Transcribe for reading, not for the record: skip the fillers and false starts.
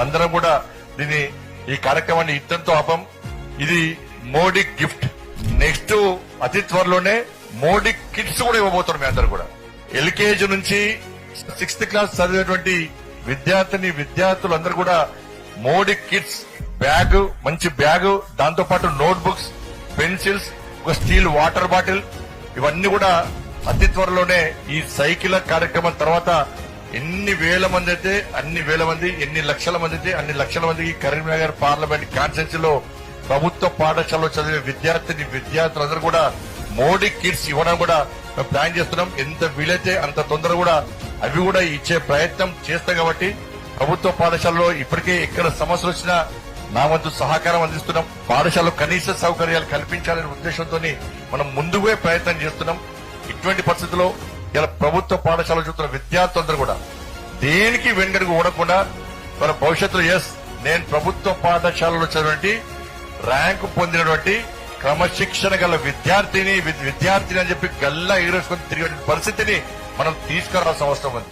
అందరం కూడా దీన్ని ఈ కార్యక్రమాన్ని ఇద్దంతో ఆపం. ఇది మోడీ గిఫ్ట్. నెక్స్ట్ అతి త్వరలోనే మోడీ కిట్స్ కూడా ఇవ్వబోతున్నారు. మీ అందరూ కూడా ఎల్కేజీ నుంచి 6th క్లాస్ చదివేటువంటి విద్యార్థులందరూ కూడా మోడీ కిట్స్ బ్యాగ్, మంచి బ్యాగ్, దాంతో పాటు నోట్ బుక్స్, పెన్సిల్స్, ఒక స్టీల్ వాటర్ బాటిల్, ఇవన్నీ కూడా అతి త్వరలోనే ఈ సైకిల్ కార్యక్రమం తర్వాత ఎన్ని వేల మంది అయితే అన్ని వేల మంది, ఎన్ని లక్షల మంది అయితే అన్ని లక్షల మందికి కరీంనగర్ పార్లమెంట్ కాన్స్టిట్యున్సీ లో ప్రభుత్వ పాఠశాలలో చదివే విద్యార్థులందరూ కూడా మోడీ కిట్స్ ఇవ్వడం కూడా మేము ప్లాన్ చేస్తున్నాం. ఎంత వీలైతే అంత తొందర కూడా అవి కూడా ఇచ్చే ప్రయత్నం చేస్తాం. కాబట్టి ప్రభుత్వ పాఠశాలలో ఇప్పటికే ఎక్కడ సమస్యలు వచ్చినా నా వంతు సహకారం అందిస్తున్నాం. పాఠశాలలో కనీస సౌకర్యాలు కల్పించాలనే ఉద్దేశంతో మనం ముందుగా ప్రయత్నం చేస్తున్నాం. ఇటువంటి పరిస్థితుల్లో ఇలా ప్రభుత్వ పాఠశాలలో చూస్తున్న విద్యార్థులందరూ కూడా దేనికి వెనుకడుగు ఓడకుండా మన భవిష్యత్తులో నేను ప్రభుత్వ పాఠశాలలో చదివినటువంటి ర్యాంకు పొందినటువంటి క్రమశిక్షణ గల విద్యార్థిని అని చెప్పి గల్లా ఎగరేసుకొని తిరిగే పరిస్థితిని మనం తీసుకురావాల్సిన అవసరం ఉంది.